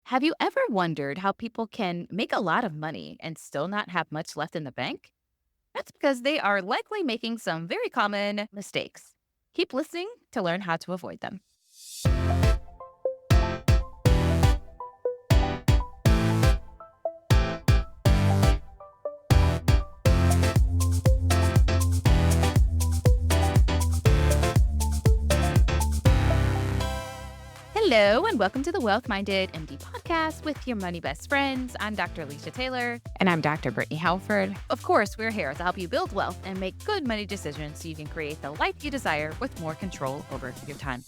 Have you ever wondered how people can make a lot of money and still not have much left in the bank? That's because they are likely making some very common mistakes. Keep listening to learn how to avoid them. Hello, and welcome to the Wealth Minded MD podcast with your money best friends. I'm Dr. Alicia Taylor. And I'm Dr. Brittany Halford. Of course, we're here to help you build wealth and make good money decisions so you can create the life you desire with more control over your time.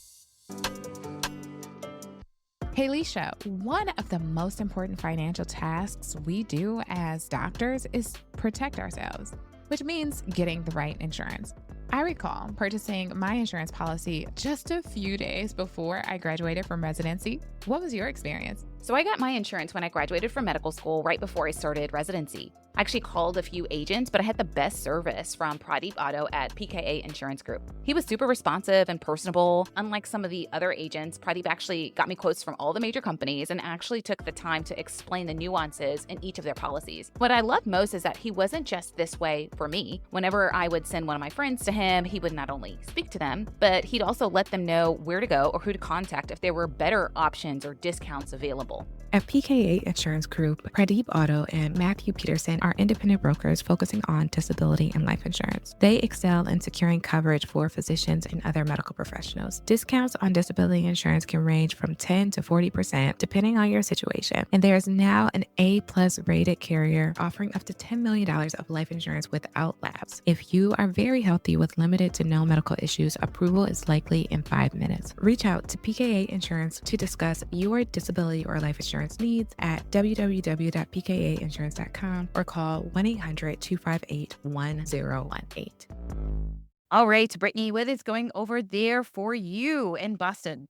Hey, Alicia, one of the most important financial tasks we do as doctors is protect ourselves, which means getting the right insurance. I recall purchasing my insurance policy just a few days before I graduated from residency. What was your experience? So I got my insurance when I graduated from medical school right before I started residency. I actually called a few agents, but I had the best service from Pradeep Auto at PKA Insurance Group. He was super responsive and personable. Unlike some of the other agents, Pradeep actually got me quotes from all the major companies and actually took the time to explain the nuances in each of their policies. What I loved most is that he wasn't just this way for me. Whenever I would send one of my friends to him, he would not only speak to them, but he'd also let them know where to go or who to contact if there were better options or discounts available. At PKA Insurance Group, Pradeep Auto and Matthew Peterson are independent brokers focusing on disability and life insurance. They excel in securing coverage for physicians and other medical professionals. Discounts on disability insurance can range from 10 to 40% depending on your situation. And there is now an A+ rated carrier offering up to $10 million of life insurance without lapse. If you are very healthy with limited to no medical issues, approval is likely in 5 minutes. Reach out to PKA Insurance to discuss your disability or life insurance needs at www.pkainsurance.com or call 1-800-258-1018. All right, Brittany, what is going over there for you in Boston?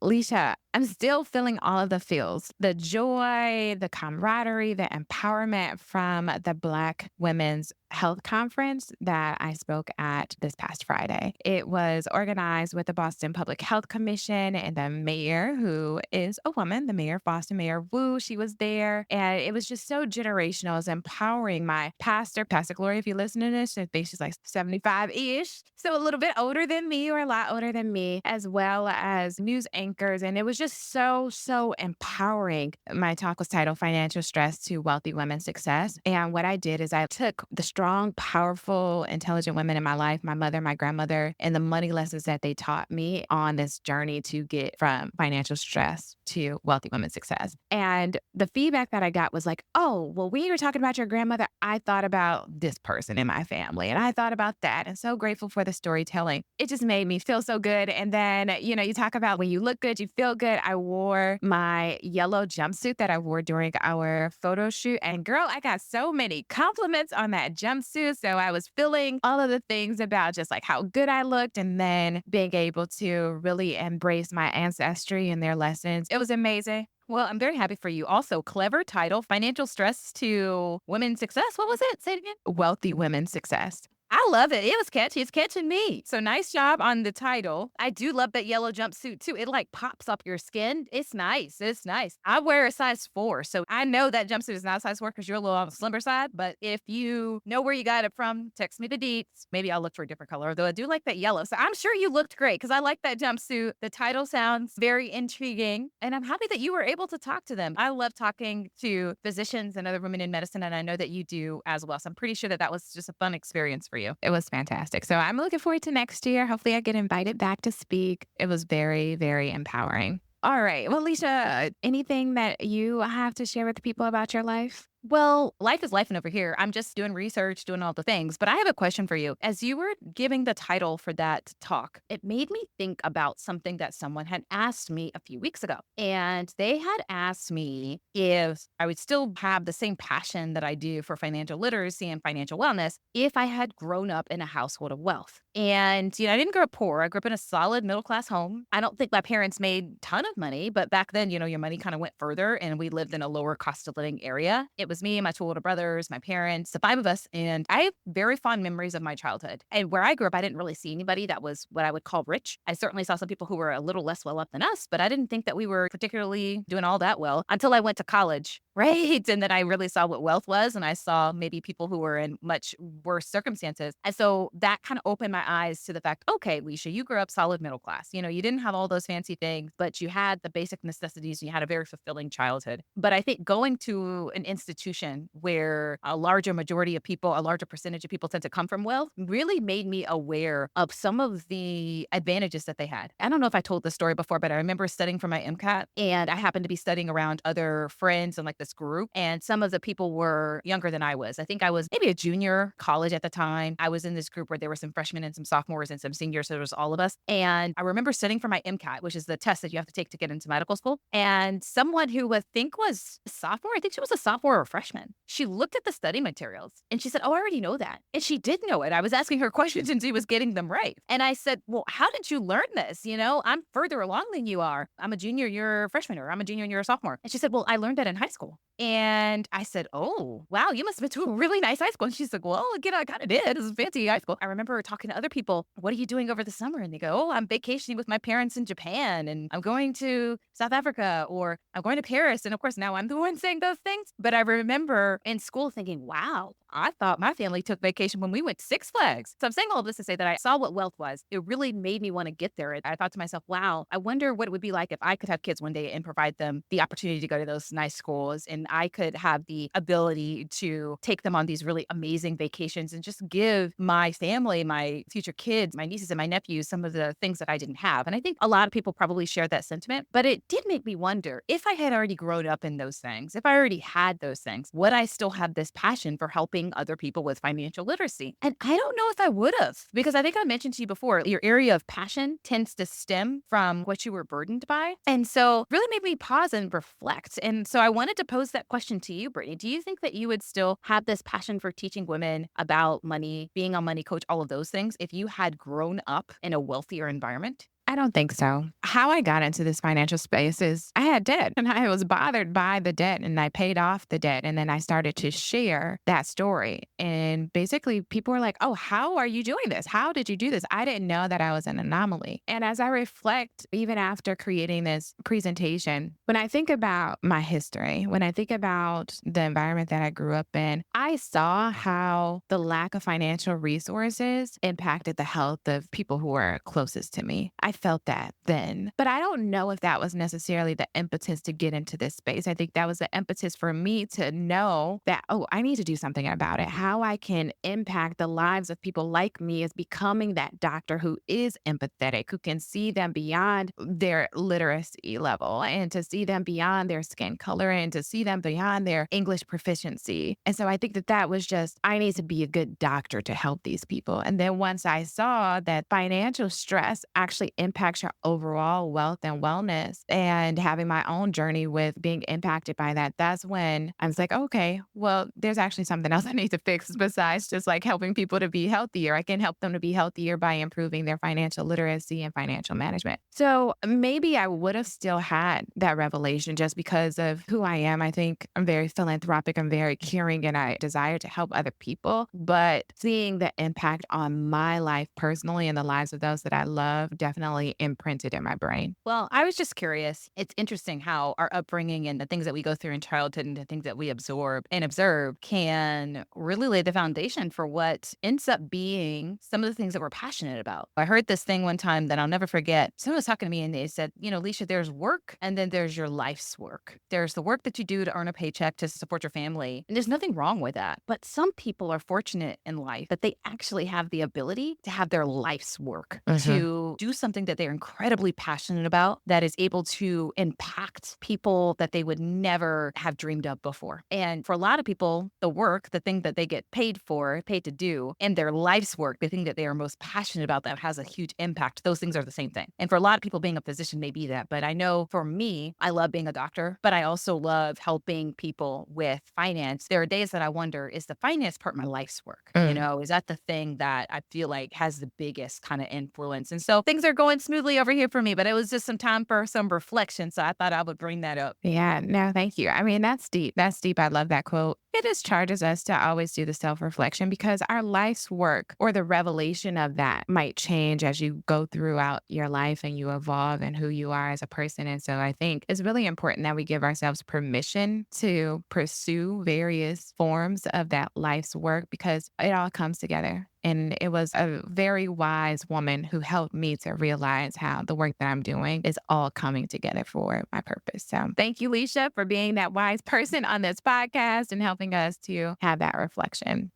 Alicia, I'm still feeling all of the feels, the joy, the camaraderie, the empowerment from the Black Women's Health Conference that I spoke at this past Friday. It was organized with the Boston Public Health Commission and the mayor, who is a woman, the mayor of Boston, Mayor Wu. She was there. And it was just so generational. It was empowering. My pastor, Pastor Gloria, if you listen to this, I think she's like 75-ish. So a little bit older than me or a lot older than me, as well as news anchors. And it was just so empowering. My talk was titled Financial Stress to Wealthy Women's Success. And what I did is I took the strong, powerful, intelligent women in my life, my mother, my grandmother, and the money lessons that they taught me on this journey to get from financial stress to wealthy women's success. And the feedback that I got was like, oh, well, when you were talking about your grandmother, I thought about this person in my family and I thought about that. And so grateful for the storytelling. It just made me feel so good. And then, you talk about when you look good, you feel good. I wore my yellow jumpsuit that I wore during our photo shoot. And girl, I got so many compliments on that jumpsuit. So I was feeling all of the things about just like how good I looked and then being able to really embrace my ancestry and their lessons. It was amazing. Well, I'm very happy for you. Also, clever title, Financial Stress to Women's Success. What was it? Say it again. Wealthy women's success. I love it. It was catchy. It's catching me. So nice job on the title. I do love that yellow jumpsuit too. It like pops up your skin. It's nice. It's nice. I wear a size 4. So I know that jumpsuit is not a size 4 because you're a little on the slimmer side. But if you know where you got it from, text me the deets. Maybe I'll look for a different color, though I do like that yellow. So I'm sure you looked great because I like that jumpsuit. The title sounds very intriguing. And I'm happy that you were able to talk to them. I love talking to physicians and other women in medicine. And I know that you do as well. So I'm pretty sure that that was just a fun experience for you. It was fantastic. So I'm looking forward to next year. Hopefully I get invited back to speak. It was very, very empowering. All right. Well, Alicia, anything that you have to share with people about your life? Well, life is life over here. I'm just doing research, doing all the things. But I have a question for you. As you were giving the title for that talk, it made me think about something that someone had asked me a few weeks ago. And they had asked me if I would still have the same passion that I do for financial literacy and financial wellness if I had grown up in a household of wealth. And, I didn't grow up poor. I grew up in a solid middle class home. I don't think my parents made a ton of money, but back then, your money kind of went further and we lived in a lower cost of living area. It was was me, my two older brothers, my parents, the five of us. And I have very fond memories of my childhood. And where I grew up, I didn't really see anybody that was what I would call rich. I certainly saw some people who were a little less well up than us, but I didn't think that we were particularly doing all that well until I went to college. Right. And then I really saw what wealth was. And I saw maybe people who were in much worse circumstances. And so that kind of opened my eyes to the fact, okay, Leisha, you grew up solid middle class. You didn't have all those fancy things, but you had the basic necessities. You had a very fulfilling childhood. But I think going to an institution where a larger majority of people, a larger percentage of people tend to come from wealth really made me aware of some of the advantages that they had. I don't know if I told this story before, but I remember studying for my MCAT and I happened to be studying around other friends and like this group. And some of the people were younger than I was. I think I was maybe a junior college at the time. I was in this group where there were some freshmen and some sophomores and some seniors. So there was all of us. And I remember studying for my MCAT, which is the test that you have to take to get into medical school. And someone who I think was a sophomore, I think she was a sophomore or a freshman. She looked at the study materials and she said, "Oh, I already know that." And she did know it. I was asking her questions and she was getting them right. And I said, "Well, how did you learn this? I'm further along than you are. I'm a junior, you're a freshman, or I'm a junior and you're a sophomore." And she said, "Well, I learned that in high school." And I said, "Oh, wow, you must have been to a really nice high school." And she's like, "Well, I kind of did. It was a fancy high school." I remember talking to other people, "What are you doing over the summer?" And they go, "Oh, I'm vacationing with my parents in Japan and I'm going to South Africa or I'm going to Paris." And of course, now I'm the one saying those things. But I remember in school thinking, wow, I thought my family took vacation when we went to Six Flags. So I'm saying all this to say that I saw what wealth was. It really made me want to get there. I thought to myself, wow, I wonder what it would be like if I could have kids one day and provide them the opportunity to go to those nice schools and I could have the ability to take them on these really amazing vacations and just give my family, my future kids, my nieces and my nephews, some of the things that I didn't have. And I think a lot of people probably share that sentiment, but it did make me wonder if I had already grown up in those things, if I already had those things, would I still have this passion for helping other people with financial literacy? And I don't know if I would have, because I think I mentioned to you before, your area of passion tends to stem from what you were burdened by. And so really made me pause and reflect. And so I wanted to pose that question to you, Brittany. Do you think that you would still have this passion for teaching women about money, being a money coach, all of those things, if you had grown up in a wealthier environment? I don't think so. How I got into this financial space is I had debt and I was bothered by the debt and I paid off the debt. And then I started to share that story. And basically, people were like, "Oh, how are you doing this? How did you do this?" I didn't know that I was an anomaly. And as I reflect, even after creating this presentation, when I think about my history, when I think about the environment that I grew up in, I saw how the lack of financial resources impacted the health of people who were closest to me. I felt that then, but I don't know if that was necessarily the impetus to get into this space. I think that was the impetus for me to know that, oh, I need to do something about it. How I can impact the lives of people like me is becoming that doctor who is empathetic, who can see them beyond their literacy level and to see them beyond their skin color and to see them beyond their English proficiency. And so I think that that was just, I need to be a good doctor to help these people. And then once I saw that financial stress actually impacts your overall wealth and wellness, and having my own journey with being impacted by that, that's when I was like, okay, well, there's actually something else I need to fix besides just like helping people to be healthier. I can help them to be healthier by improving their financial literacy and financial management. So maybe I would have still had that revelation just because of who I am. I think I'm very philanthropic, I'm very caring, and I desire to help other people. But seeing the impact on my life personally and the lives of those that I love definitely imprinted in my brain. Well, I was just curious. It's interesting how our upbringing and the things that we go through in childhood and the things that we absorb and observe can really lay the foundation for what ends up being some of the things that we're passionate about. I heard this thing one time that I'll never forget. Someone was talking to me and they said, Leisha, there's work and then there's your life's work. There's the work that you do to earn a paycheck to support your family. And there's nothing wrong with that. But some people are fortunate in life that they actually have the ability to have their life's work, to do something that they're incredibly passionate about that is able to impact people that they would never have dreamed of before. And for a lot of people, the work, the thing that they get paid for, paid to do, and their life's work, the thing that they are most passionate about that has a huge impact, those things are the same thing. And for a lot of people, being a physician may be that. But I know for me, I love being a doctor, but I also love helping people with finance. There are days that I wonder, is the finance part my life's work? Is that the thing that I feel like has the biggest kind of influence? And so things are going smoothly over here for me, but it was just some time for some reflection. So I thought I would bring that up. Yeah, no, thank you. I mean, that's deep. That's deep. I love that quote. it just charges us to always do the self-reflection because our life's work or the revelation of that might change as you go throughout your life and you evolve and who you are as a person. And so I think it's really important that we give ourselves permission to pursue various forms of that life's work because it all comes together. And it was a very wise woman who helped me to realize how the work that I'm doing is all coming together for my purpose. So thank you, Leisha, for being that wise person on this podcast and helping us to have that reflection.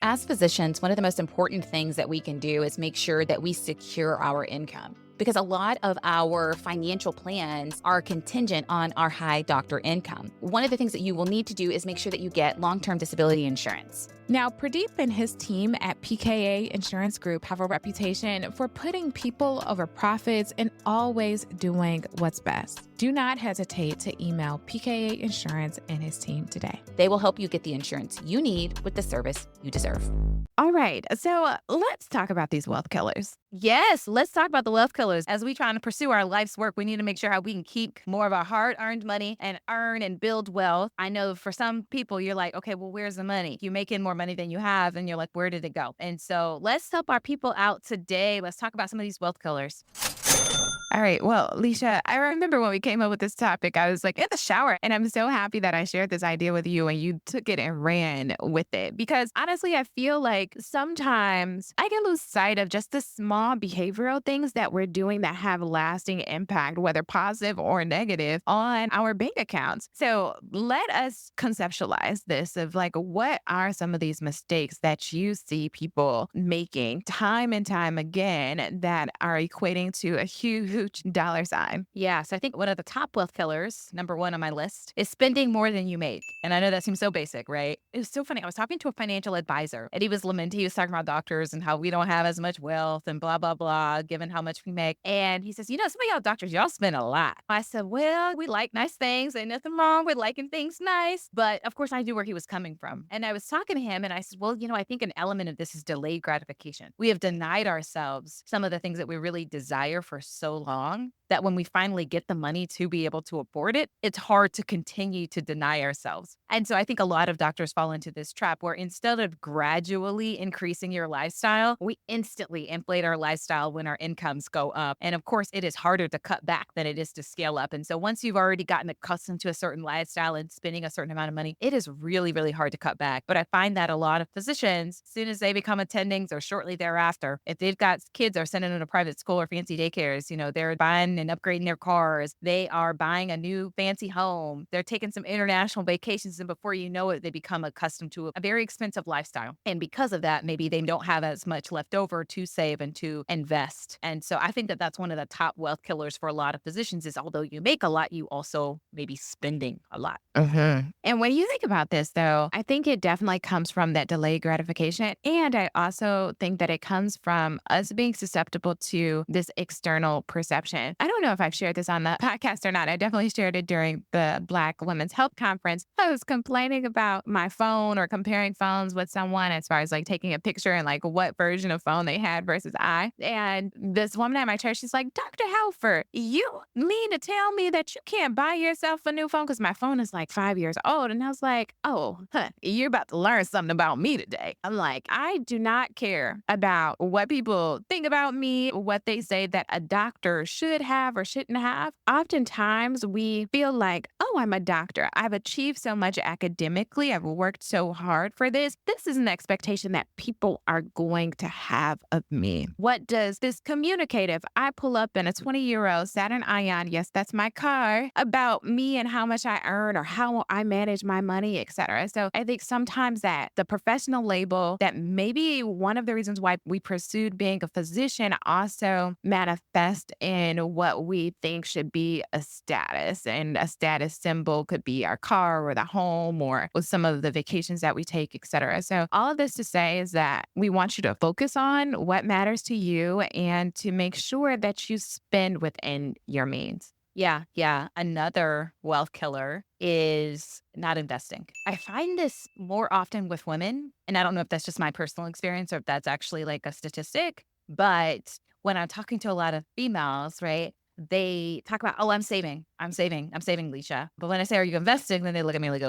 As physicians, one of the most important things that we can do is make sure that we secure our income because a lot of our financial plans are contingent on our high doctor income. One of the things that you will need to do is make sure that you get long-term disability insurance. Now, Pradeep and his team at PKA Insurance Group have a reputation for putting people over profits and always doing what's best. Do not hesitate to email PKA Insurance and his team today. They will help you get the insurance you need with the service you deserve. All right. So let's talk about these wealth killers. Yes, let's talk about the wealth killers. As we try to pursue our life's work, we need to make sure how we can keep more of our hard-earned money and earn and build wealth. I know for some people, you're like, okay, well, where's the money? You make in more money than you have, and you're like, where did it go? And so let's help our people out today. Let's talk about some of these wealth killers. All right. Well, Leisha, I remember when we came up with this topic, I was like in the shower and I'm so happy that I shared this idea with you and you took it and ran with it. Because honestly, I feel like sometimes I can lose sight of just the small behavioral things that we're doing that have lasting impact, whether positive or negative, on our bank accounts. So let us conceptualize this of like, what are some of these mistakes that you see people making time and time again that are equating to a huge dollar sign? Yeah, so I think one of the top wealth killers, number one on my list, is spending more than you make. And I know that seems so basic, right? It was so funny. I was talking to a financial advisor and he was lamenting, he was talking about doctors and how we don't have as much wealth and blah, blah, blah, given how much we make. And he says, some of y'all doctors, y'all spend a lot. I said, well, we like nice things. Ain't nothing wrong with liking things nice. But of course, I knew where he was coming from. And I was talking to him and I said, well, I think an element of this is delayed gratification. We have denied ourselves some of the things that we really desire for so long that when we finally get the money to be able to afford it, it's hard to continue to deny ourselves. And so I think a lot of doctors fall into this trap where instead of gradually increasing your lifestyle, we instantly inflate our lifestyle when our incomes go up. And of course, it is harder to cut back than it is to scale up. And so once you've already gotten accustomed to a certain lifestyle and spending a certain amount of money, it is really, really hard to cut back. But I find that a lot of physicians, as soon as they become attendings or shortly thereafter, if they've got kids or sending them to private school or fancy daycares, they're buying and upgrading their cars. They are buying a new fancy home. They're taking some international vacations. And before you know it, they become accustomed to a very expensive lifestyle. And because of that, maybe they don't have as much left over to save and to invest. And so I think that that's one of the top wealth killers for a lot of physicians is although you make a lot, you also may be spending a lot. And when you think about this, though, I think it definitely comes from that delayed gratification. And I also think that it comes from us being susceptible to this external perception. I don't know if I've shared this on the podcast or not. I definitely shared it during the Black Women's Health Conference. I was complaining about my phone or comparing phones with someone as far as like taking a picture and like what version of phone they had versus I. And this woman at my church, she's like, Dr. Halford, you mean to tell me that you can't buy yourself a new phone? Because my phone is like 5 years old. And I was like, you're about to learn something about me today. I'm like, I do not care about what people think about me, what they say that a doctor should have or shouldn't have. Oftentimes we feel like, I'm a doctor. I've achieved so much academically. I've worked so hard for this. This is an expectation that people are going to have of me. What does this communicate if I pull up in a 20-year-old Saturn Ion, yes, that's my car, about me and how much I earn or how I manage my money, etc. So I think sometimes that the professional label that maybe one of the reasons why we pursued being a physician also manifest in what we think should be a status. And a status symbol could be our car or the home or with some of the vacations that we take, etc. So all of this to say is that we want you to focus on what matters to you and to make sure that you spend within your means. Yeah. Another wealth killer is not investing. I find this more often with women, and I don't know if that's just my personal experience or if that's actually like a statistic, but when I'm talking to a lot of females, right, they talk about, I'm saving, Leisha. But when I say, are you investing? Then they look at me like,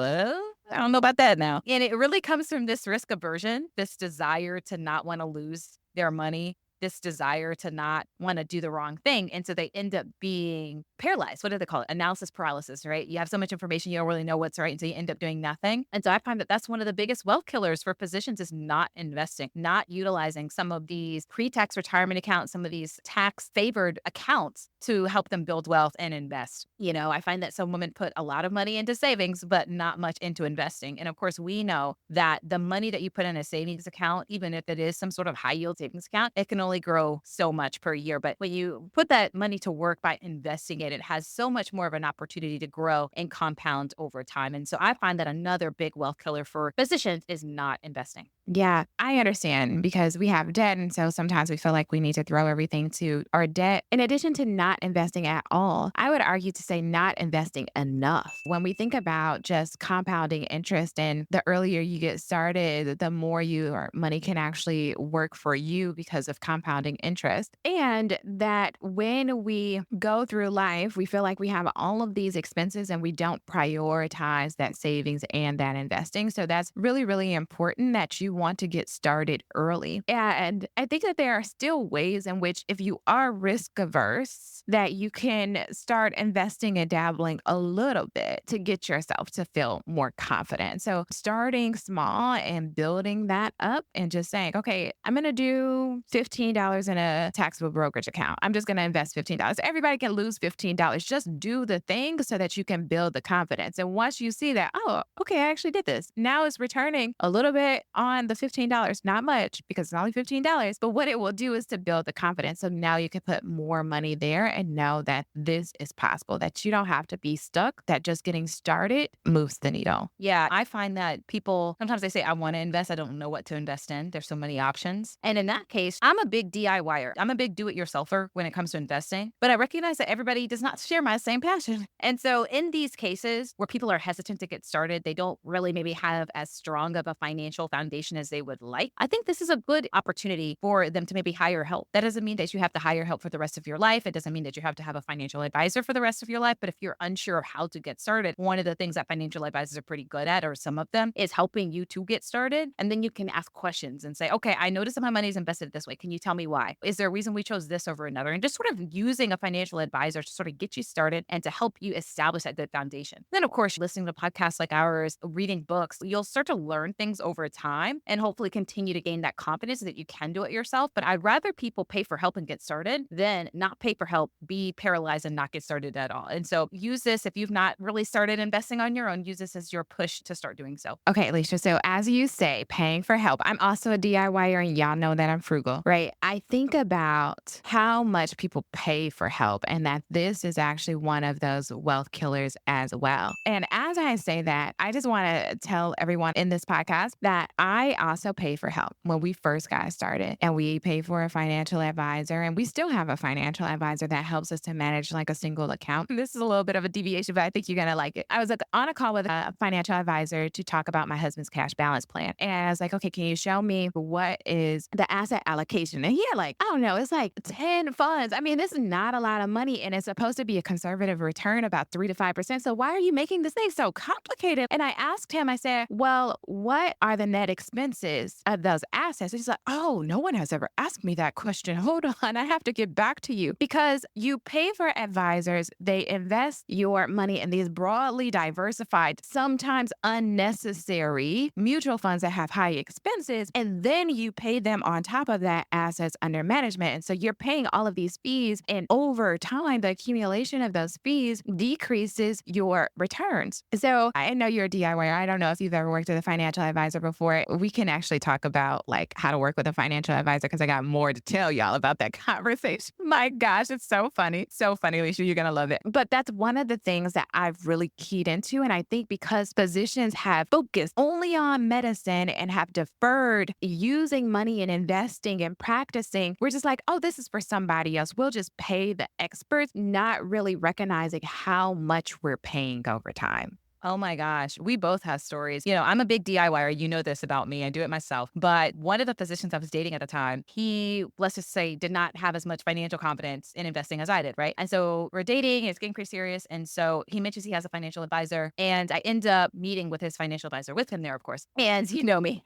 I don't know about that now. And it really comes from this risk aversion, this desire to not want to lose their money, this desire to not want to do the wrong thing. And so they end up being paralyzed. What do they call it? Analysis paralysis, right? You have so much information, you don't really know what's right. And so you end up doing nothing. And so I find that that's one of the biggest wealth killers for physicians is not investing, not utilizing some of these pre-tax retirement accounts, some of these tax favored accounts to help them build wealth and invest. I find that some women put a lot of money into savings, but not much into investing. And of course, we know that the money that you put in a savings account, even if it is some sort of high yield savings account, it can only grow so much per year. But when you put that money to work by investing it, it has so much more of an opportunity to grow and compound over time. And so I find that another big wealth killer for physicians is not investing. Yeah, I understand because we have debt. And so sometimes we feel like we need to throw everything to our debt. In addition to not investing at all, I would argue to say not investing enough. When we think about just compounding interest and the earlier you get started, the more your money can actually work for you because of compounding interest. And that when we go through life, we feel like we have all of these expenses and we don't prioritize that savings and that investing. So that's really, really important that you want to get started early. And I think that there are still ways in which if you are risk averse, that you can start investing and dabbling a little bit to get yourself to feel more confident. So starting small and building that up and just saying, okay, I'm going to do $15 in a taxable brokerage account. I'm just going to invest $15. Everybody can lose $15. Just do the thing so that you can build the confidence. And once you see that, oh, okay, I actually did this. Now it's returning a little bit on the $15, not much because it's only $15, but what it will do is to build the confidence. So now you can put more money there and know that this is possible, that you don't have to be stuck, that just getting started moves the needle. Yeah, I find that people sometimes they say, I want to invest. I don't know what to invest in. There's so many options. And in that case, I'm a big DIYer. I'm a big do it yourselfer when it comes to investing, but I recognize that everybody does not share my same passion. And so in these cases where people are hesitant to get started, they don't really maybe have as strong of a financial foundation as they would like. I think this is a good opportunity for them to maybe hire help. That doesn't mean that you have to hire help for the rest of your life. It doesn't mean that you have to have a financial advisor for the rest of your life. But if you're unsure of how to get started, one of the things that financial advisors are pretty good at, or some of them, is helping you to get started. And then you can ask questions and say, okay, I noticed that my money is invested this way. Can you tell me why? Is there a reason we chose this over another? And just sort of using a financial advisor to sort of get you started and to help you establish that good foundation. Then, of course, listening to podcasts like ours, reading books, you'll start to learn things over time and hopefully continue to gain that confidence that you can do it yourself. But I'd rather people pay for help and get started than not pay for help, be paralyzed and not get started at all. And so use this if you've not really started investing on your own, use this as your push to start doing so. Okay, Alicia. So as you say, paying for help, I'm also a DIYer and y'all know that I'm frugal, right? I think about how much people pay for help and that this is actually one of those wealth killers as well. And as I say that, I just want to tell everyone in this podcast that I also pay for help when we first got started and we pay for a financial advisor and we still have a financial advisor that helps us to manage like a single account. This is a little bit of a deviation, but I think you're going to like it. I was on a call with a financial advisor to talk about my husband's cash balance plan. And I was like, okay, can you show me what is the asset allocation? And he had like, I don't know, it's like 10 funds. I mean, this is not a lot of money and it's supposed to be a conservative return about 3 to 5%. So why are you making this thing so complicated? And I asked him, I said, well, what are the net expenses of those assets? And he's like, oh, no one has ever asked me that question. Hold on, I have to get back to you because you pay for advisors. They invest your money in these broadly diversified, sometimes unnecessary mutual funds that have high expenses. And then you pay them on top of that assets under management. And so you're paying all of these fees. And over time, the accumulation of those fees decreases your returns. So I know you're a DIYer. I don't know if you've ever worked with a financial advisor before. We can actually talk about like how to work with a financial advisor because I got more to tell y'all about that conversation. My gosh, it's so funny. So funny, Alicia. You're going to love it. But that's one of the things that I've really keyed into. And I think because physicians have focused only on medicine and have deferred using money and investing and practicing, we're just like, oh, this is for somebody else. We'll just pay the experts, not really recognizing how much we're paying over time. Oh my gosh. We both have stories. I'm a big DIYer. You know this about me. I do it myself. But one of the physicians I was dating at the time, he, let's just say, did not have as much financial confidence in investing as I did, right? And so we're dating, it's getting pretty serious. And so he mentions he has a financial advisor. And I end up meeting with his financial advisor with him there, of course. And you know me.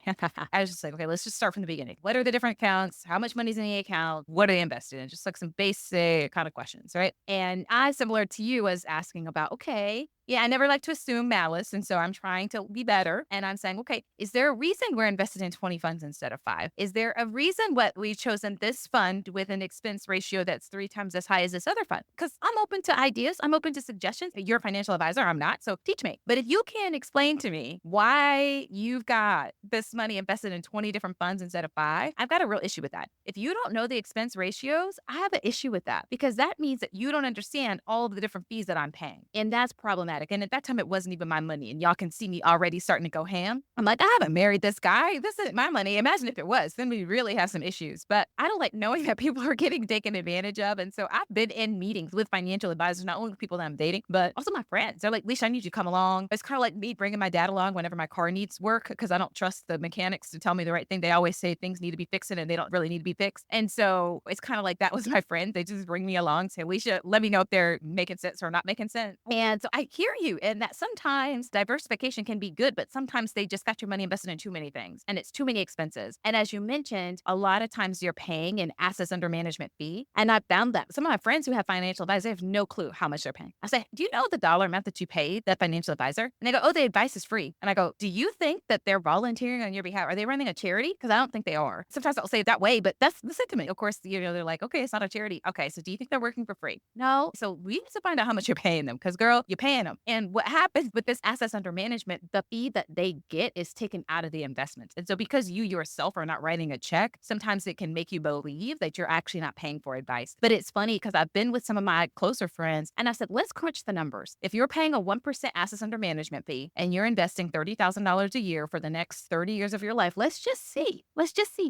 I was just like, okay, let's just start from the beginning. What are the different accounts? How much money's in the account? What are they invested in? Just like some basic kind of questions, right? And I, similar to you, was asking about, okay, yeah, I never like to assume malice. And so I'm trying to be better. And I'm saying, okay, is there a reason we're invested in 20 funds instead of 5? Is there a reason what we've chosen this fund with an expense ratio that's 3 times as high as this other fund? Because I'm open to ideas. I'm open to suggestions. You're a financial advisor. I'm not. So teach me. But if you can explain to me why you've got this money invested in 20 different funds instead of 5, I've got a real issue with that. If you don't know the expense ratios, I have an issue with that because that means that you don't understand all of the different fees that I'm paying. And that's problematic. And at that time, it wasn't even my money. And y'all can see me already starting to go ham. I'm like, I haven't married this guy. This isn't my money. Imagine if it was, then we really have some issues. But I don't like knowing that people are getting taken advantage of. And so I've been in meetings with financial advisors, not only people that I'm dating, but also my friends. They're like, Leisha, I need you to come along. It's kind of like me bringing my dad along whenever my car needs work because I don't trust the mechanics to tell me the right thing. They always say things need to be fixed and they don't really need to be fixed. And so it's kind of like that was my friend. They just bring me along, say, Leisha, let me know if they're making sense or not making sense. And so I hear you. And that sometimes diversification can be good, but sometimes they just got your money invested in too many things and it's too many expenses. And as you mentioned, a lot of times you're paying an assets under management fee. And I found that some of my friends who have financial advisors, they have no clue how much they're paying. I say, do you know the dollar amount that you paid that financial advisor? And they go, oh, the advice is free. And I go, do you think that they're volunteering on your behalf? Are they running a charity? Because I don't think they are. Sometimes I'll say it that way, but that's the sentiment. Of course, they're like, okay, it's not a charity. Okay, so do you think they're working for free? No. So we need to find out how much you're paying them because, girl, you're paying them. And what happens with this assets under management, the fee that they get is taken out of the investment. And so because you yourself are not writing a check, sometimes it can make you believe that you're actually not paying for advice. But it's funny because I've been with some of my closer friends and I said, let's crunch the numbers. If you're paying a 1% assets under management fee and you're investing $30,000 a year for the next 30 years of your life, let's just see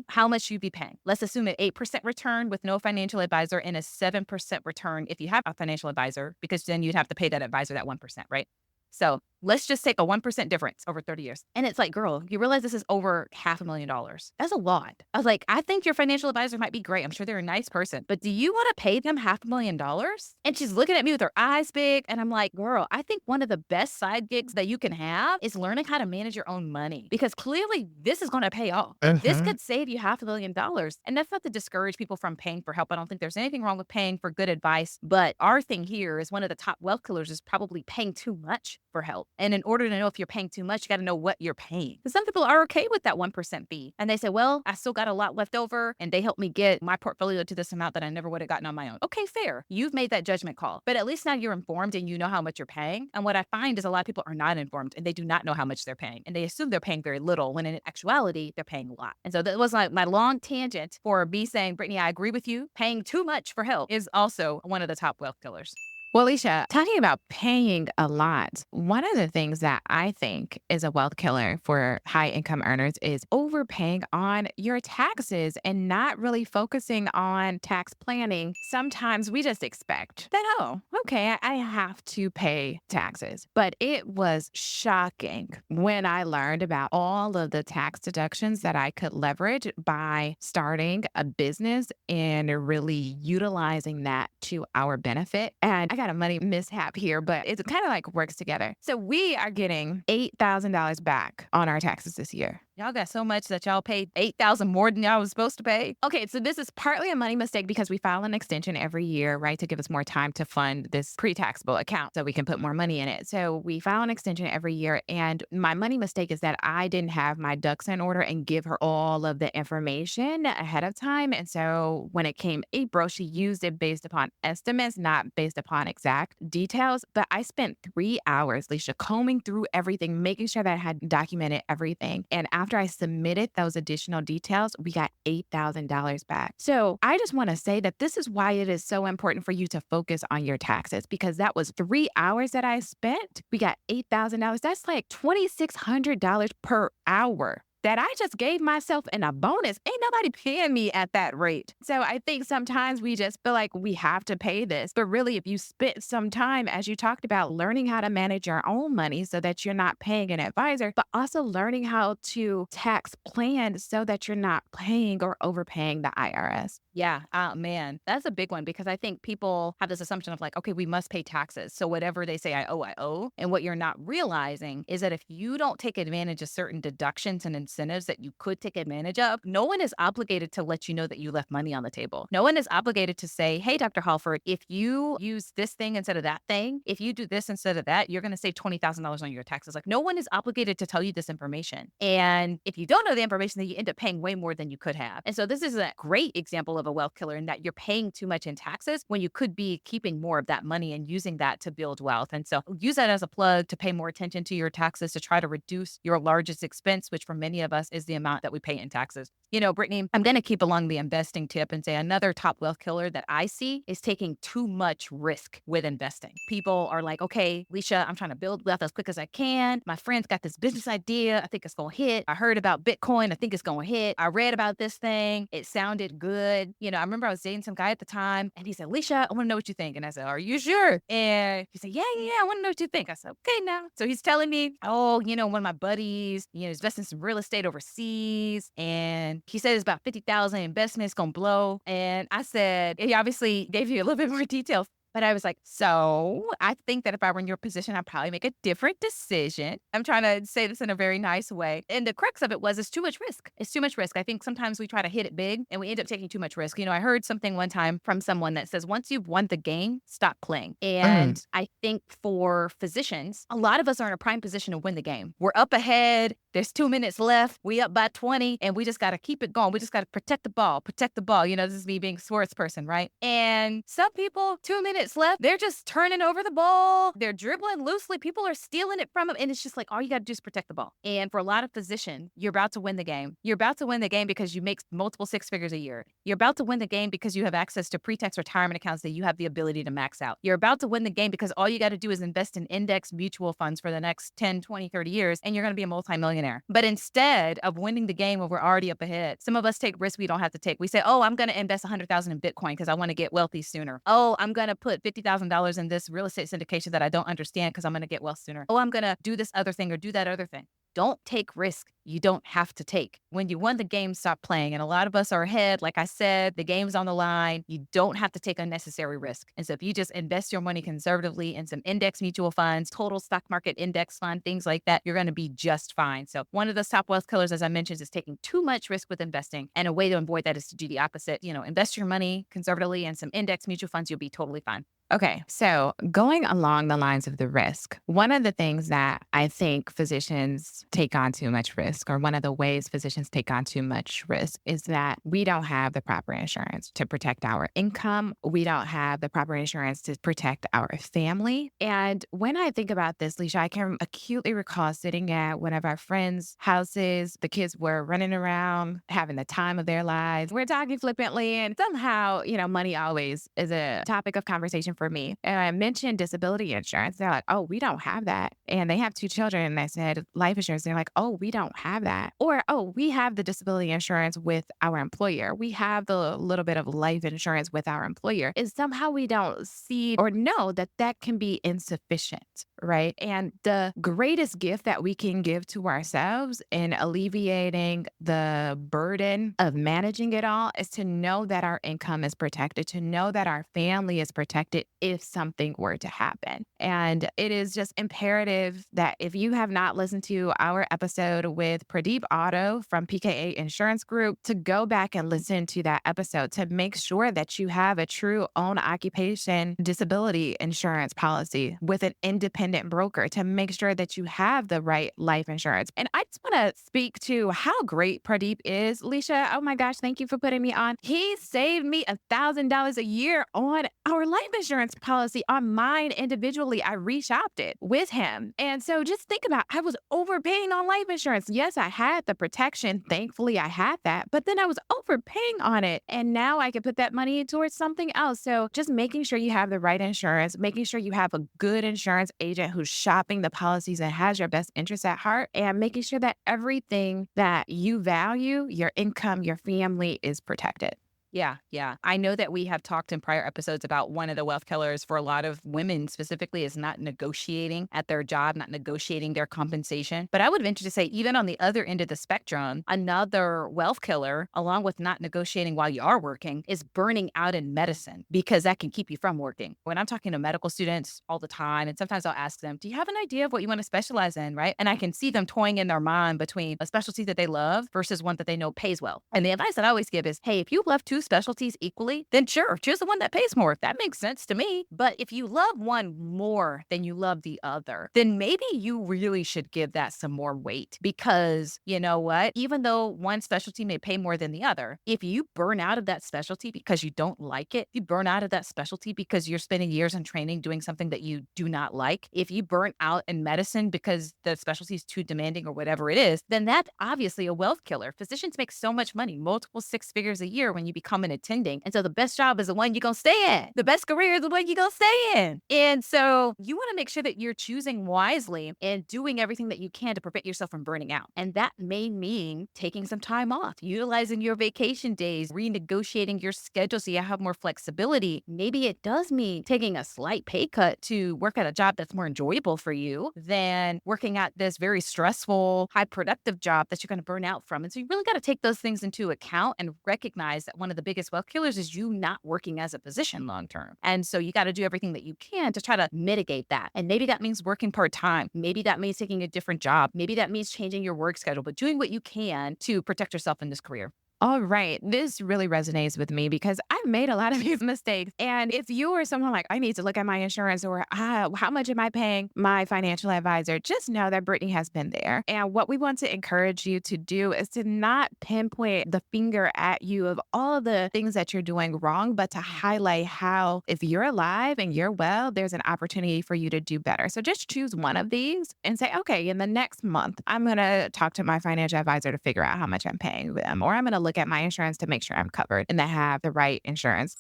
how much you'd be paying. Let's assume an 8% return with no financial advisor and a 7% return if you have a financial advisor, because then you'd have to pay that advisor that 1%, right? So let's just take a 1% difference over 30 years. And it's like, girl, you realize this is over $500,000. That's a lot. I was like, I think your financial advisor might be great. I'm sure they're a nice person, but do you want to pay them $500,000? And she's looking at me with her eyes big. And I'm like, girl, I think one of the best side gigs that you can have is learning how to manage your own money because clearly this is going to pay off. This could save you $500,000. And that's not to discourage people from paying for help. I don't think there's anything wrong with paying for good advice. But our thing here is one of the top wealth killers is probably paying too much for help. And in order to know if you're paying too much, you got to know what you're paying. Because some people are okay with that 1% fee. And they say, well, I still got a lot left over and they helped me get my portfolio to this amount that I never would have gotten on my own. Okay, fair. You've made that judgment call. But at least now you're informed and you know how much you're paying. And what I find is a lot of people are not informed and they do not know how much they're paying. And they assume they're paying very little when in actuality, they're paying a lot. And so that was like my long tangent for me saying, Brittany, I agree with you. Paying too much for help is also one of the top wealth killers. Well, Alicia, talking about paying a lot, one of the things that I think is a wealth killer for high income earners is overpaying on your taxes and not really focusing on tax planning. Sometimes we just expect that, oh, okay, I have to pay taxes. But it was shocking when I learned about all of the tax deductions that I could leverage by starting a business and really utilizing that to our benefit. And I got a money mishap here, but it kind of like works together. So we are getting $8,000 back on our taxes this year. Y'all got so much that y'all paid $8,000 more than y'all was supposed to pay. Okay, so this is partly a money mistake because we file an extension every year, right, to give us more time to fund this pre-taxable account so we can put more money in it. So we file an extension every year, and my money mistake is that I didn't have my ducks in order and give her all of the information ahead of time. And so when it came April, she used it based upon estimates, not based upon exact details. But I spent 3 hours, Leisha, combing through everything, making sure that I had documented everything. And after I submitted those additional details, we got $8,000 back. So I just want to say that this is why it is so important for you to focus on your taxes, because that was 3 hours that I spent. We got $8,000. That's like $2,600 per hour. that I just gave myself in a bonus. Ain't nobody paying me at that rate. So I think sometimes we just feel like we have to pay this. But really, if you spent some time, as you talked about, learning how to manage your own money so that you're not paying an advisor, but also learning how to tax plan so that you're not paying or overpaying the IRS. Yeah. Man, that's a big one because I think people have this assumption of like, okay, we must pay taxes. So whatever they say I owe, I owe. And what you're not realizing is that if you don't take advantage of certain deductions and incentives that you could take advantage of, no one is obligated to let you know that you left money on the table. No one is obligated to say, hey, Dr. Halford, if you use this thing instead of that thing, if you do this instead of that, you're going to save $20,000 on your taxes. Like no one is obligated to tell you this information. And if you don't know the information, then you end up paying way more than you could have. And so this is a great example of a wealth killer in that you're paying too much in taxes when you could be keeping more of that money and using that to build wealth. And so use that as a plug to pay more attention to your taxes to try to reduce your largest expense, which for many of us is the amount that we pay in taxes. You know, Brittany, I'm going to keep along the investing tip and say another top wealth killer that I see is taking too much risk with investing. People are like, okay, Leisha, I'm trying to build wealth as quick as I can. My friend's got this business idea. I think it's going to hit. I heard about Bitcoin. I think it's going to hit. I read about this thing. It sounded good. You know, I remember I was dating some guy at the time and he said, Leisha, I want to know what you think. And I said, are you sure? And he said, yeah, I want to know what you think. I said, okay, now. So he's telling me, oh, you know, one of my buddies, you know, is investing some real estate overseas. And he said it's about 50,000 investments going to blow. And I said, he obviously gave you a little bit more detail. But I was like, so I think that if I were in your position, I'd probably make a different decision. I'm trying to say this in a very nice way. And the crux of it was, it's too much risk. It's too much risk. I think sometimes we try to hit it big and we end up taking too much risk. You know, I heard something one time from someone that says, once you've won the game, stop playing. And I think for physicians, a lot of us are in a prime position to win the game. We're up ahead. There's 2 minutes left. We up by 20 and we just got to keep it going. We just got to protect the ball, protect the ball. You know, this is me being a sports person, right? And some people, 2 minutes left, they're just turning over the ball. They're dribbling loosely. People are stealing it from them. And it's just like, all you got to do is protect the ball. And for a lot of physicians, you're about to win the game. You're about to win the game because you make multiple six figures a year. You're about to win the game because you have access to pre-tax retirement accounts that you have the ability to max out. You're about to win the game because all you got to do is invest in index mutual funds for the next 10, 20, 30 years, and you're going to be a multimillionaire. But instead of winning the game when we're already up ahead, some of us take risks we don't have to take. We say, oh, I'm going to invest 100,000 in Bitcoin because I want to get wealthy sooner. Oh, I'm going to put $50,000 in this real estate syndication that I don't understand because I'm going to get wealth sooner. Oh, I'm going to do this other thing or do that other thing. Don't take risk you don't have to take. When you won the game, stop playing. And a lot of us are ahead. Like I said, the game's on the line. You don't have to take unnecessary risk. And so if you just invest your money conservatively in some index mutual funds, total stock market index fund, things like that, you're going to be just fine. So one of the top wealth killers, as I mentioned, is taking too much risk with investing. And a way to avoid that is to do the opposite. You know, invest your money conservatively in some index mutual funds. You'll be totally fine. Okay, so going along the lines of the risk, one of the things that I think physicians take on too much risk, or one of the ways physicians take on too much risk, is that we don't have the proper insurance to protect our income. We don't have the proper insurance to protect our family. And when I think about this, Leisha, I can acutely recall sitting at one of our friends' houses. The kids were running around, having the time of their lives. We're talking flippantly, and somehow, money always is a topic of conversation for me. And I mentioned disability insurance. They're like, oh, we don't have that. And they have 2 children. And I said, life insurance. They're like, oh, we don't have that. Or, oh, we have the disability insurance with our employer. We have the little bit of life insurance with our employer. And somehow we don't see or know that that can be insufficient, right? And the greatest gift that we can give to ourselves in alleviating the burden of managing it all is to know that our income is protected, to know that our family is protected if something were to happen. And it is just imperative that if you have not listened to our episode with Pradeep Otto from PKA Insurance Group, to go back and listen to that episode to make sure that you have a true own occupation disability insurance policy with an independent broker, to make sure that you have the right life insurance. And I just want to speak to how great Pradeep is. Leisha, oh my gosh, thank you for putting me on. He saved me $1,000 a year on our life insurance. insurance policy on mine individually. I reshopped it with him. And so just think about, I was overpaying on life insurance. Yes, I had the protection. Thankfully, I had that, but then I was overpaying on it. And now I can put that money towards something else. So just making sure you have the right insurance, making sure you have a good insurance agent who's shopping the policies and has your best interests at heart, and making sure that everything that you value, your income, your family, is protected. Yeah, yeah. I know that we have talked in prior episodes about one of the wealth killers for a lot of women specifically is not negotiating at their job, not negotiating their compensation. But I would venture to say, even on the other end of the spectrum, another wealth killer, along with not negotiating while you are working, is burning out in medicine because that can keep you from working. When I'm talking to medical students all the time, and sometimes I'll ask them, do you have an idea of what you want to specialize in, right? And I can see them toying in their mind between a specialty that they love versus one that they know pays well. And the advice that I always give is, hey, if you love two specialties equally, then sure, choose the one that pays more. That makes sense to me. But if you love one more than you love the other, then maybe you really should give that some more weight because you know what? Even though one specialty may pay more than the other, if you burn out of that specialty because you don't like it, if you burn out of that specialty because you're spending years in training doing something that you do not like, if you burn out in medicine because the specialty is too demanding or whatever it is, then that's obviously a wealth killer. Physicians make so much money, multiple six figures a year when you become an attending. And so the best job is the one you're going to stay in. The best career is the one you're going to stay in. And so you want to make sure that you're choosing wisely and doing everything that you can to prevent yourself from burning out. And that may mean taking some time off, utilizing your vacation days, renegotiating your schedule so you have more flexibility. Maybe it does mean taking a slight pay cut to work at a job that's more enjoyable for you than working at this very stressful, high productive job that you're going to burn out from. And so you really got to take those things into account and recognize that one of the biggest wealth killers is you not working as a physician long term. And so you got to do everything that you can to try to mitigate that. And maybe that means working part time. Maybe that means taking a different job. Maybe that means changing your work schedule, but doing what you can to protect yourself in this career. All right. This really resonates with me because I've made a lot of these mistakes. And if you are someone like, I need to look at my insurance or how much am I paying my financial advisor, just know that Brittany has been there. And what we want to encourage you to do is to not pinpoint the finger at you of all of the things that you're doing wrong, but to highlight how if you're alive and you're well, there's an opportunity for you to do better. So just choose one of these and say, okay, in the next month, I'm going to talk to my financial advisor to figure out how much I'm paying them, or I'm going to look at my insurance to make sure I'm covered and that I have the right insurance.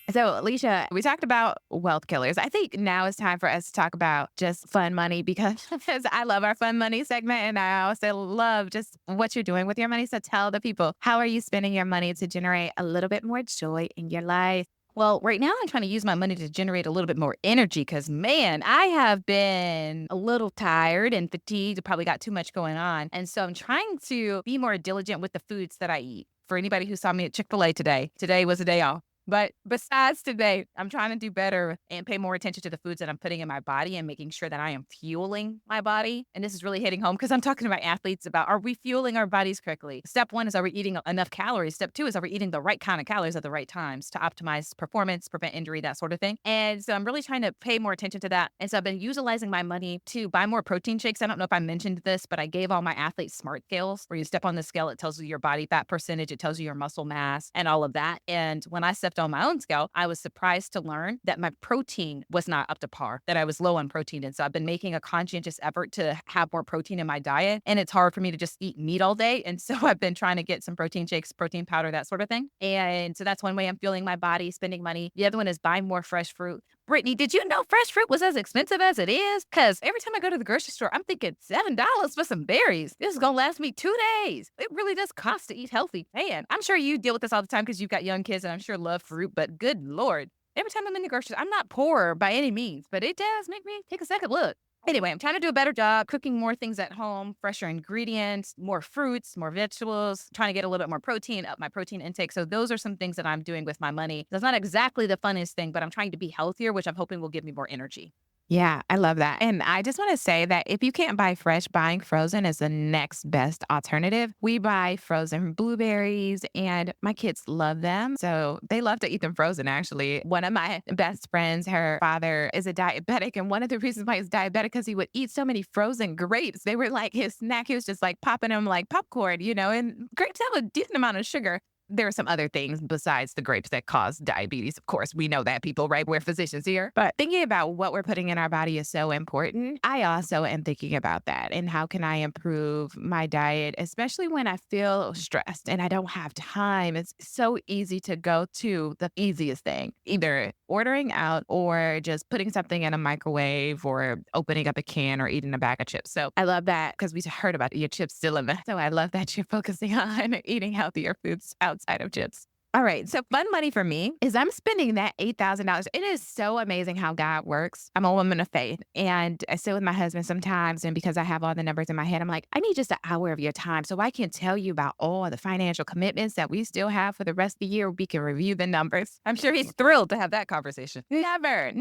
So, Alicia, we talked about wealth killers. I think now it's time for us to talk about just fun money because I love our fun money segment and I also love just what you're doing with your money. So tell the people, how are you spending your money to generate a little bit more joy in your life? Well, right now I'm trying to use my money to generate a little bit more energy because, man, I have been a little tired and fatigued. Probably got too much going on. And so I'm trying to be more diligent with the foods that I eat. For anybody who saw me at Chick-fil-A today was a day off. But besides today, I'm trying to do better and pay more attention to the foods that I'm putting in my body and making sure that I am fueling my body. And this is really hitting home because I'm talking to my athletes about, are we fueling our bodies correctly? Step one is, are we eating enough calories? Step two is, are we eating the right kind of calories at the right times to optimize performance, prevent injury, that sort of thing. And so I'm really trying to pay more attention to that. And so I've been utilizing my money to buy more protein shakes. I don't know if I mentioned this, but I gave all my athletes smart scales where you step on the scale, it tells you your body fat percentage, it tells you your muscle mass and all of that. And when I stepped on my own scale, I was surprised to learn that my protein was not up to par, that I was low on protein. And so I've been making a conscientious effort to have more protein in my diet. And it's hard for me to just eat meat all day. And so I've been trying to get some protein shakes, protein powder, that sort of thing. And so that's one way I'm fueling my body, spending money. The other one is buying more fresh fruit. Brittany, did you know fresh fruit was as expensive as it is? Because every time I go to the grocery store, I'm thinking $7 for some berries. This is going to last me 2 days. It really does cost to eat healthy. Man, I'm sure you deal with this all the time because you've got young kids and I'm sure love fruit, but good Lord. Every time I'm in the grocery store, I'm not poor by any means, but it does make me take a second look. Anyway, I'm trying to do a better job cooking more things at home, fresher ingredients, more fruits, more vegetables, trying to get a little bit more protein, up my protein intake. So those are some things that I'm doing with my money. That's not exactly the funnest thing, but I'm trying to be healthier, which I'm hoping will give me more energy. Yeah, I love that. And I just want to say that if you can't buy fresh, buying frozen is the next best alternative. We buy frozen blueberries and my kids love them. So they love to eat them frozen, actually. One of my best friends, her father is a diabetic. And one of the reasons why he's diabetic because he would eat so many frozen grapes. They were like his snack. He was just like popping them like popcorn, and grapes have a decent amount of sugar. there are some other things besides the grapes that cause diabetes. Of course, we know that, people, right? We're physicians here. But thinking about what we're putting in our body is so important. I also am thinking about that and how can I improve my diet, especially when I feel stressed and I don't have time. It's so easy to go to the easiest thing, either ordering out or just putting something in a microwave or opening up a can or eating a bag of chips. So I love that because we heard about your chips dilemma. So I love that you're focusing on eating healthier foods outside of chips. All right. So fun money for me is I'm spending that $8,000. It is so amazing how God works. I'm a woman of faith and I sit with my husband sometimes. And because I have all the numbers in my head, I'm like, I need just an hour of your time so I can tell you about all the financial commitments that we still have for the rest of the year. We can review the numbers. I'm sure he's thrilled to have that conversation. Never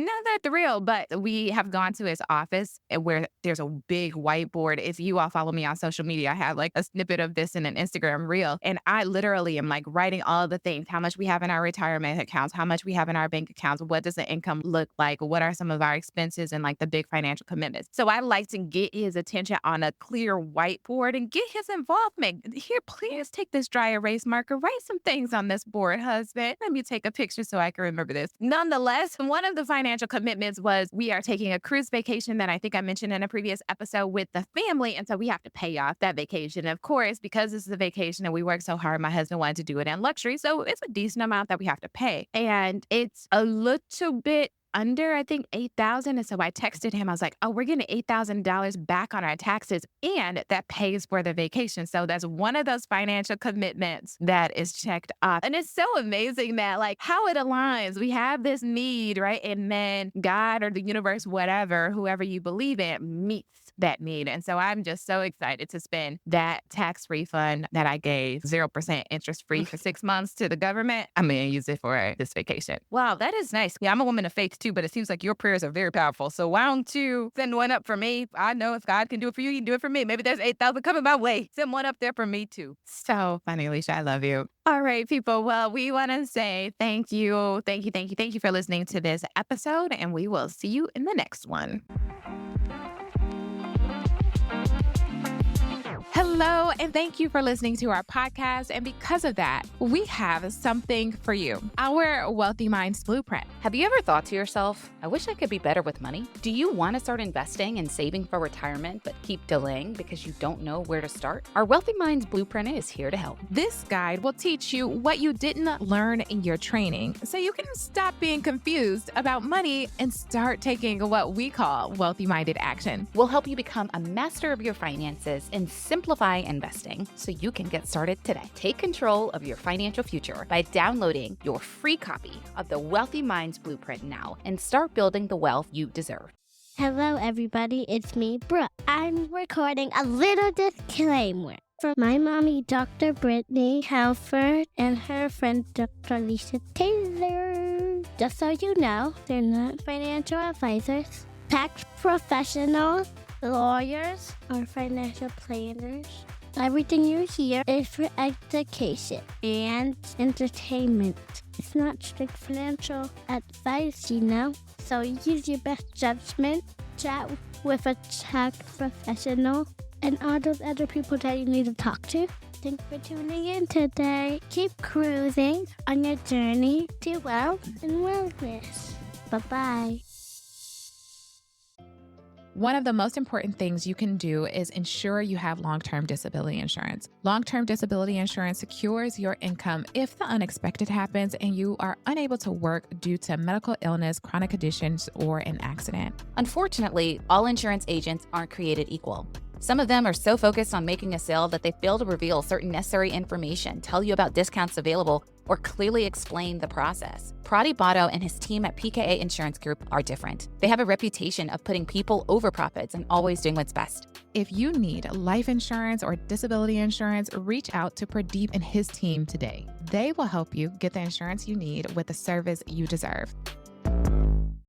thrilled, but we have gone to his office where there's a big whiteboard. If you all follow me on social media, I have like a snippet of this in an Instagram reel. And I literally am like writing all the things. How much we have in our retirement accounts, how much we have in our bank accounts, what does the income look like, what are some of our expenses and like the big financial commitments. So I like to get his attention on a clear whiteboard and get his involvement. Here, please take this dry erase marker, write some things on this board, husband. Let me take a picture so I can remember this. Nonetheless, one of the financial commitments was we are taking a cruise vacation that I think I mentioned in a previous episode with the family. And so we have to pay off that vacation. Of course, because this is a vacation and we work so hard, my husband wanted to do it in luxury. So it's a decent amount that we have to pay. And it's a little bit under, I think, $8,000. And so I texted him. I was like, oh, we're getting $8,000 back on our taxes and that pays for the vacation. So that's one of those financial commitments that is checked off. And it's so amazing that like how it aligns. We have this need, right? And then God or the universe, whatever, whoever you believe in, meets that need. And so I'm just so excited to spend that tax refund that I gave 0% interest free for 6 months to the government. I'm going to use it for this vacation. Wow, that is nice. Yeah, I'm a woman of faith too, but it seems like your prayers are very powerful. So why don't you send one up for me? I know if God can do it for you, he can do it for me. Maybe there's 8,000 coming my way. Send one up there for me too. So funny, Alicia. I love you. All right, people. Well, we want to say thank you. Thank you for listening to this episode, and we will see you in the next one. Hello, and thank you for listening to our podcast. And because of that, we have something for you, our Wealthy Minds Blueprint. Have you ever thought to yourself, I wish I could be better with money? Do you want to start investing and saving for retirement, but keep delaying because you don't know where to start? Our Wealthy Minds Blueprint is here to help. This guide will teach you what you didn't learn in your training so you can stop being confused about money and start taking what we call wealthy-minded action. We'll help you become a master of your finances and simplify investing so you can get started today. Take control of your financial future by downloading your free copy of the Wealthy Minds Blueprint now and start building the wealth you deserve. Hello, everybody. It's me, Brooke. I'm recording a little disclaimer for my mommy, Dr. Brittany Halford, and her friend, Dr. Lisa Taylor. Just so you know, they're not financial advisors, tax professionals, lawyers, or financial planners. Everything you hear is for education and entertainment. It's not strict financial advice, you know. So use your best judgment, chat with a tax professional, and all those other people that you need to talk to. Thanks for tuning in today. Keep cruising on your journey to wealth and wellness. Bye-bye. One of the most important things you can do is ensure you have long-term disability insurance. Long-term disability insurance secures your income if the unexpected happens and you are unable to work due to medical illness, chronic conditions, or an accident. Unfortunately, all insurance agents aren't created equal. Some of them are so focused on making a sale that they fail to reveal certain necessary information, tell you about discounts available, or clearly explain the process. Pradeep Botto and his team at PKA Insurance Group are different. They have a reputation of putting people over profits and always doing what's best. If you need life insurance or disability insurance, reach out to Pradeep and his team today. They will help you get the insurance you need with the service you deserve.